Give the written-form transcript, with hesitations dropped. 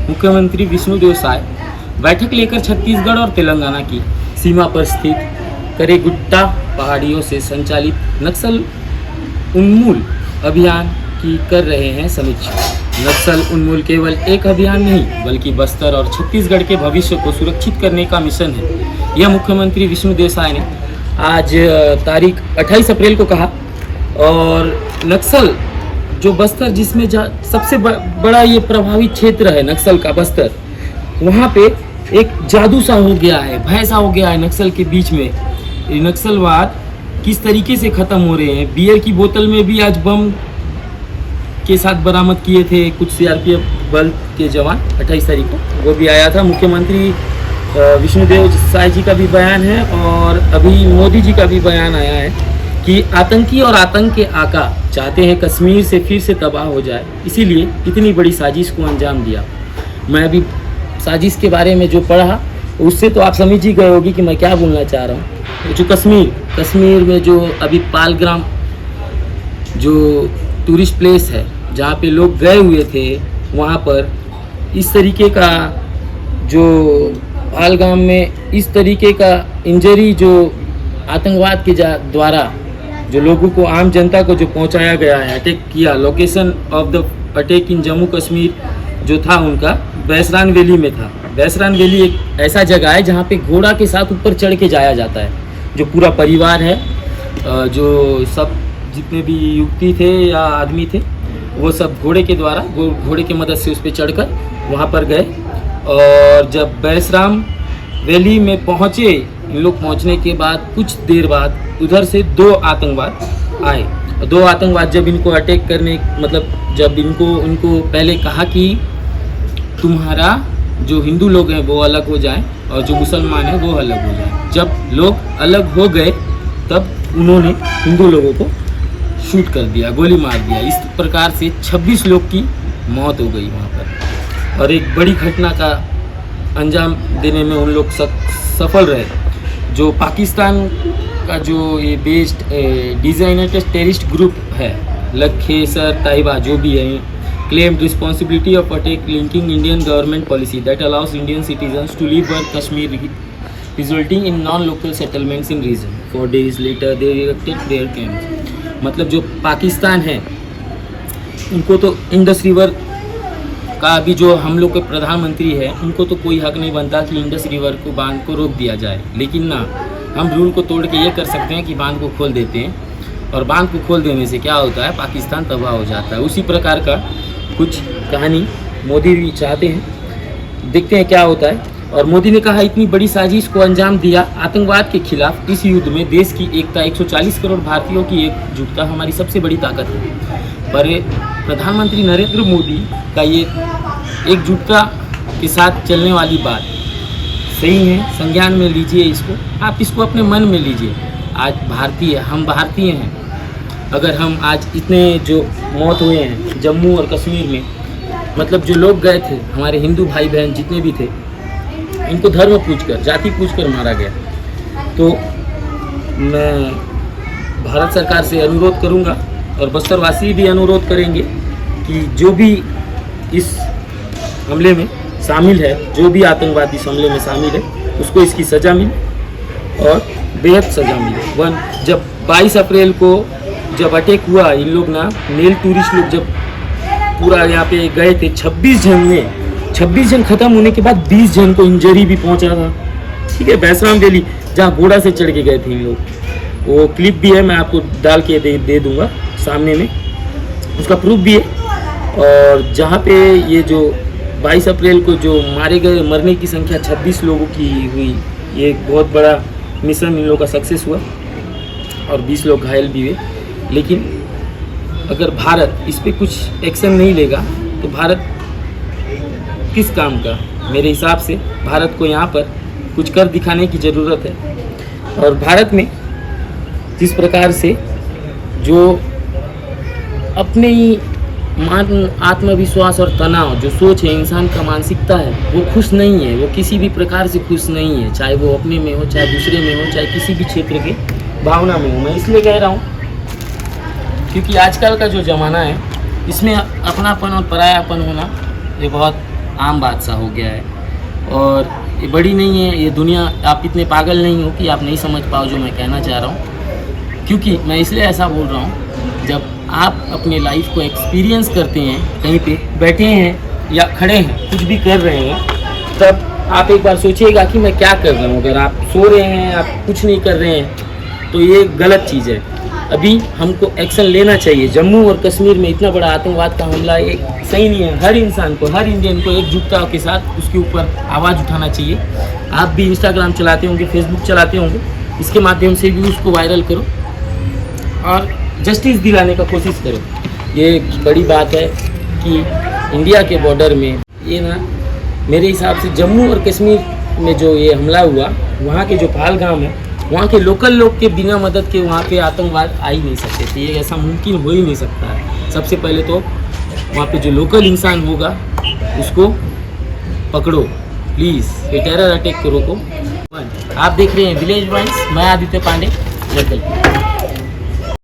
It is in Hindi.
मुख्यमंत्री विष्णुदेव साय बैठक लेकर छत्तीसगढ़ और तेलंगाना की सीमा पर स्थित करेगुट्टा पहाड़ियों से संचालित नक्सल उन्मूल अभियान की कर रहे हैं समीक्षा। नक्सल उन्मूल केवल एक अभियान नहीं बल्कि बस्तर और छत्तीसगढ़ के भविष्य को सुरक्षित करने का मिशन है। यह मुख्यमंत्री विष्णुदेव साय ने आज तारीख 28 अप्रैल को कहा। और नक्सल जो बस्तर जिसमें सबसे बड़ा ये प्रभावित क्षेत्र है नक्सल का बस्तर, वहाँ पे एक जादू सा हो गया है, भय सा हो गया है नक्सल के बीच में। ये नक्सलवाद किस तरीके से ख़त्म हो रहे हैं। बियर की बोतल में भी आज बम के साथ बरामद किए थे कुछ सीआरपीएफ बल के जवान 28 तारीख को, वो भी आया था। मुख्यमंत्री विष्णुदेव साय जी का भी बयान है और अभी मोदी जी का भी बयान आया है कि आतंकी और आतंक के आका चाहते हैं कश्मीर से फिर से तबाह हो जाए, इसीलिए इतनी बड़ी साजिश को अंजाम दिया। मैं अभी साजिश के बारे में जो पढ़ा उससे तो आप समझ ही गए होगी कि मैं क्या बोलना चाह रहा हूँ। जो कश्मीर में जो अभी पालग्राम जो टूरिस्ट प्लेस है जहाँ पे लोग गए हुए थे, वहाँ पर इस तरीके का जो पालगाम में इस तरीके का इंजरी जो आतंकवाद के द्वारा जो लोगों को, आम जनता को जो पहुंचाया गया है, अटैक किया। Location of the attack in Jammu Kashmir जो था उनका बैसरान वैली में था। बैसरान वैली एक ऐसा जगह है जहाँ पे घोड़ा के साथ ऊपर चढ़ के जाया जाता है। जो पूरा परिवार है, जो सब जितने भी युवती थे या आदमी थे, वो सब घोड़े के द्वारा घोड़े की मदद से उस पर चढ़कर वहाँ पर गए। और जब बैसराम वैली में पहुँचे, इन लोग पहुँचने के बाद कुछ देर बाद उधर से 2 आतंकवाद आए। 2 आतंकवाद जब इनको अटैक करने, मतलब जब इनको पहले कहा कि तुम्हारा जो हिंदू लोग हैं वो अलग हो जाएं और जो मुसलमान हैं वो अलग हो जाएं। जब लोग अलग हो गए तब उन्होंने हिंदू लोगों को शूट कर दिया, गोली मार दिया। इस प्रकार से 26 लोग की मौत हो गई वहाँ पर। और एक बड़ी घटना का अंजाम देने में उन लोग सफल रहे। जो पाकिस्तान का जो ये बेस्ड डिजाइनेटेड टेररिस्ट ग्रुप है, लखेसर ताइबा जो भी है, claimed responsibility of attack linking Indian government policy that allows Indian citizens to leave work Kashmir, resulting in non-local settlements in region. 4 days later they erected their camps. मतलब जो पाकिस्तान है उनको तो इंडस रिवर का अभी जो हम लोग के प्रधानमंत्री है, उनको तो कोई हक नहीं बनता कि इंडस रिवर को बांध को रोक दिया जाए। लेकिन ना, हम रूल को तोड़ के ये कर सकते हैं कि बांध को खोल देते हैं, और बांध को खोल देने से क्या होता है, पाकिस्तान तबाह हो जाता है। उसी प्रकार का कुछ कहानी मोदी भी चाहते हैं, देखते हैं क्या होता है। और मोदी ने कहा इतनी बड़ी साजिश को अंजाम दिया आतंकवाद के खिलाफ। इस युद्ध में देश की एकता, 140 करोड़ भारतीयों की एकजुटता हमारी सबसे बड़ी ताकत है। पर प्रधानमंत्री नरेंद्र मोदी का ये एकजुटता के साथ चलने वाली बात सही है, संज्ञान में लीजिए इसको, आप इसको अपने मन में लीजिए। आज हम भारतीय हैं। अगर हम आज इतने जो मौत हुए हैं जम्मू और कश्मीर में, मतलब जो लोग गए थे, हमारे हिंदू भाई बहन जितने भी थे, इनको धर्म पूछकर, जाति पूछकर मारा गया। तो मैं भारत सरकार से अनुरोध करूंगा और बस्तरवासी भी अनुरोध करेंगे कि जो भी इस हमले में शामिल है, जो भी आतंकवादी इस हमले में शामिल है, उसको इसकी सज़ा मिले और बेहद सज़ा मिले। जब 22 अप्रैल को जब अटैक हुआ, इन लोग ना मेल टूरिस्ट लोग जब पूरा यहाँ पे गए थे, 26 जन में 26 जन खत्म होने के बाद 20 जन को इंजरी भी पहुँचा था। ठीक है, बैसराम वैली जहाँ घोड़ा से चढ़ के गए थे इन लोग, वो क्लिप भी है, मैं आपको डाल के दे दूँगा सामने में, उसका प्रूफ भी है। और जहाँ पे ये जो 22 अप्रैल को जो मारे गए, मरने की संख्या 26 लोगों की हुई, ये एक बहुत बड़ा मिशन इन लोगों का सक्सेस हुआ और 20 लोग घायल भी हुए। लेकिन अगर भारत इस पे कुछ एक्शन नहीं लेगा तो भारत किस काम का? मेरे हिसाब से भारत को यहाँ पर कुछ कर दिखाने की ज़रूरत है। और भारत में जिस प्रकार से जो अपने ही आत्मविश्वास और तनाव, जो सोच है, इंसान का मानसिकता है, वो खुश नहीं है, वो किसी भी प्रकार से खुश नहीं है, चाहे वो अपने में हो, चाहे दूसरे में हो, चाहे किसी भी क्षेत्र के भावना में हो। मैं इसलिए कह रहा हूँ क्योंकि आजकल का जो ज़माना है, इसमें अपनापन और परायापन होना ये बहुत आम बात सा हो गया है। और ये बड़ी नहीं है ये दुनिया, आप इतने पागल नहीं हो कि आप नहीं समझ पाओ जो मैं कहना चाह रहा हूँ। क्योंकि मैं इसलिए ऐसा बोल रहा हूँ, जब आप अपने लाइफ को एक्सपीरियंस करते हैं, कहीं पे बैठे हैं या खड़े हैं, कुछ भी कर रहे हैं, तब आप एक बार सोचिएगा कि मैं क्या कर रहा हूँ। अगर आप सो रहे हैं, आप कुछ नहीं कर रहे हैं, तो ये गलत चीज़ है। अभी हमको एक्शन लेना चाहिए। जम्मू और कश्मीर में इतना बड़ा आतंकवाद का हमला एक सही नहीं है। हर इंसान को, हर इंडियन को एकजुटता के साथ उसके ऊपर आवाज़ उठाना चाहिए। आप भी इंस्टाग्राम चलाते होंगे, फेसबुक चलाते होंगे, इसके माध्यम से भी उसको वायरल करो और जस्टिस दिलाने का कोशिश करो। ये बड़ी बात है कि इंडिया के बॉर्डर में ये ना, मेरे हिसाब से जम्मू और कश्मीर में जो ये हमला हुआ, वहाँ के जो पहलगाम है, वहाँ के लोकल लोग के बिना मदद के वहाँ पे आतंकवाद आ ही नहीं सकते थे। ये ऐसा मुमकिन हो ही नहीं सकता है। सबसे पहले तो वहाँ पे जो लोकल इंसान होगा उसको पकड़ो प्लीज़, ये टेरर अटैक को रोको। आप देख रहे हैं विलेज वॉइस, मैं आदित्य पांडे, जगदलपुर।